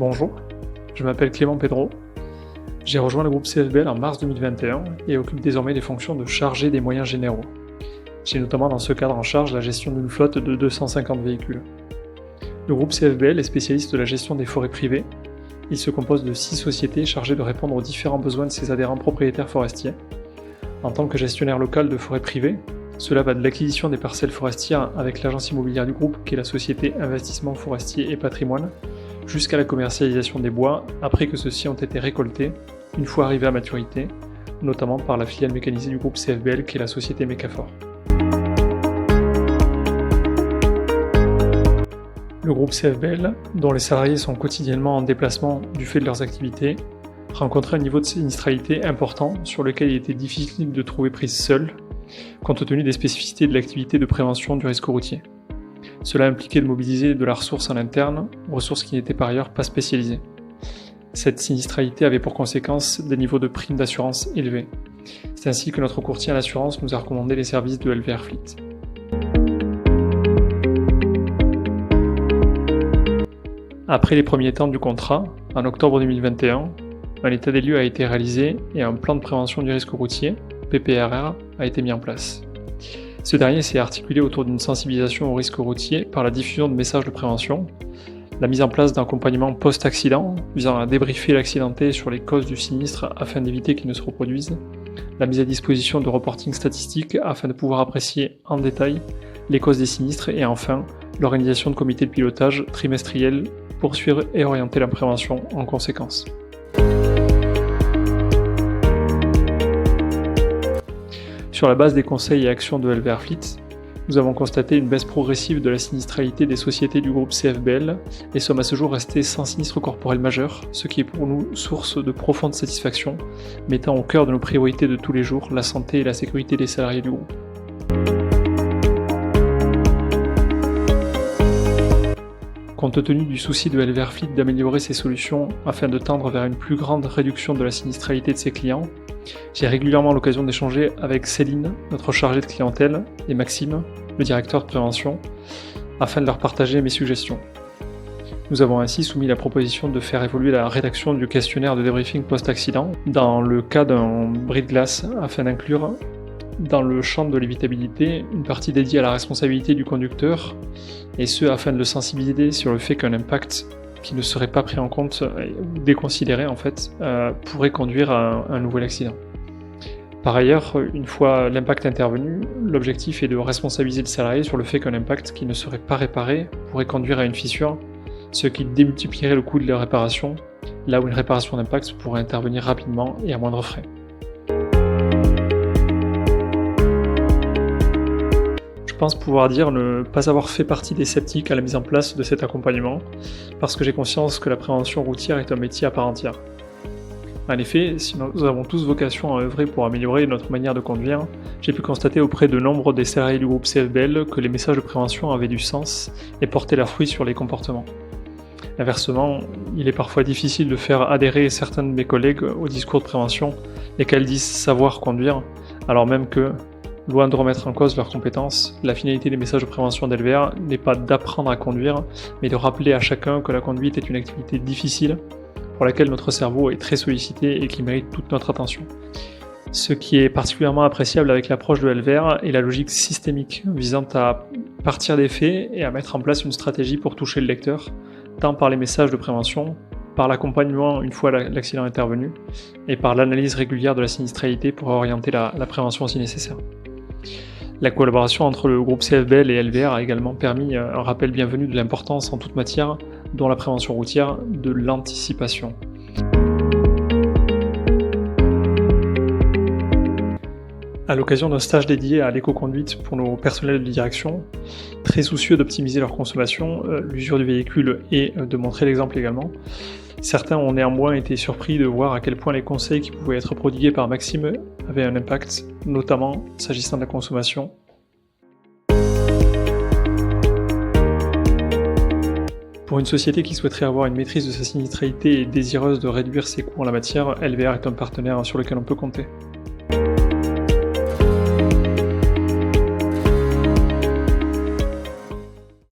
Bonjour, je m'appelle Clément Pedro. J'ai rejoint le groupe CFBL en mars 2021 et occupe désormais les fonctions de chargé des moyens généraux. J'ai notamment dans ce cadre en charge la gestion d'une flotte de 250 véhicules. Le groupe CFBL est spécialiste de la gestion des forêts privées. Il se compose de 6 sociétés chargées de répondre aux différents besoins de ses adhérents propriétaires forestiers. En tant que gestionnaire local de forêts privées, cela va de l'acquisition des parcelles forestières avec l'agence immobilière du groupe qui est la société Investissement Forestier et Patrimoine, jusqu'à la commercialisation des bois après que ceux-ci ont été récoltés, une fois arrivés à maturité, notamment par la filiale mécanisée du groupe CFBL qui est la société Mecafor. Le groupe CFBL, dont les salariés sont quotidiennement en déplacement du fait de leurs activités, rencontrait un niveau de sinistralité important sur lequel il était difficile de trouver prise seul, compte tenu des spécificités de l'activité de prévention du risque routier. Cela impliquait de mobiliser de la ressource en interne, ressources qui n'étaient par ailleurs pas spécialisées. Cette sinistralité avait pour conséquence des niveaux de primes d'assurance élevés. C'est ainsi que notre courtier en assurance nous a recommandé les services de LVR Fleet. Après les premiers temps du contrat, en octobre 2021, un état des lieux a été réalisé et un plan de prévention du risque routier, PPRR, a été mis en place. Ce dernier s'est articulé autour d'une sensibilisation au risque routier par la diffusion de messages de prévention, la mise en place d'accompagnements post-accident visant à débriefer l'accidenté sur les causes du sinistre afin d'éviter qu'il ne se reproduise, la mise à disposition de reporting statistiques afin de pouvoir apprécier en détail les causes des sinistres et enfin l'organisation de comités de pilotage trimestriels pour suivre et orienter la prévention en conséquence. Sur la base des conseils et actions de LVR Fleet, nous avons constaté une baisse progressive de la sinistralité des sociétés du groupe CFBL et sommes à ce jour restés sans sinistre corporel majeur, ce qui est pour nous source de profonde satisfaction, mettant au cœur de nos priorités de tous les jours la santé et la sécurité des salariés du groupe. Compte tenu du souci de LVR Fleet d'améliorer ses solutions afin de tendre vers une plus grande réduction de la sinistralité de ses clients, j'ai régulièrement l'occasion d'échanger avec Céline, notre chargée de clientèle, et Maxime, le directeur de prévention, afin de leur partager mes suggestions. Nous avons ainsi soumis la proposition de faire évoluer la rédaction du questionnaire de débriefing post-accident dans le cas d'un bris de glace afin d'inclure dans le champ de l'évitabilité une partie dédiée à la responsabilité du conducteur, et ce afin de le sensibiliser sur le fait qu'un impact qui ne serait pas pris en compte ou déconsidéré pourrait conduire à un nouvel accident. Par ailleurs, une fois l'impact intervenu, l'objectif est de responsabiliser le salarié sur le fait qu'un impact qui ne serait pas réparé pourrait conduire à une fissure, ce qui démultiplierait le coût de la réparation, là où une réparation d'impact pourrait intervenir rapidement et à moindre frais. Je pense pouvoir dire ne pas avoir fait partie des sceptiques à la mise en place de cet accompagnement, parce que j'ai conscience que la prévention routière est un métier à part entière. En effet, si nous avons tous vocation à œuvrer pour améliorer notre manière de conduire, j'ai pu constater auprès de nombre des salariés du groupe CFBL que les messages de prévention avaient du sens et portaient leurs fruits sur les comportements. Inversement, il est parfois difficile de faire adhérer certains de mes collègues au discours de prévention, lesquels disent savoir conduire, alors même que, loin de remettre en cause leurs compétences, la finalité des messages de prévention d'LVR n'est pas d'apprendre à conduire, mais de rappeler à chacun que la conduite est une activité difficile, pour laquelle notre cerveau est très sollicité et qui mérite toute notre attention. Ce qui est particulièrement appréciable avec l'approche de LVR est la logique systémique, visant à partir des faits et à mettre en place une stratégie pour toucher le lecteur, tant par les messages de prévention, par l'accompagnement une fois l'accident intervenu, et par l'analyse régulière de la sinistralité pour orienter la prévention si nécessaire. La collaboration entre le groupe CFBL et LVR a également permis un rappel bienvenu de l'importance en toute matière, dont la prévention routière, de l'anticipation. À l'occasion d'un stage dédié à l'éco-conduite pour nos personnels de direction, très soucieux d'optimiser leur consommation, l'usure du véhicule et de montrer l'exemple également, certains ont néanmoins été surpris de voir à quel point les conseils qui pouvaient être prodigués par Maxime avaient un impact, notamment s'agissant de la consommation. Pour une société qui souhaiterait avoir une maîtrise de sa sinistralité et désireuse de réduire ses coûts en la matière, LVR est un partenaire sur lequel on peut compter.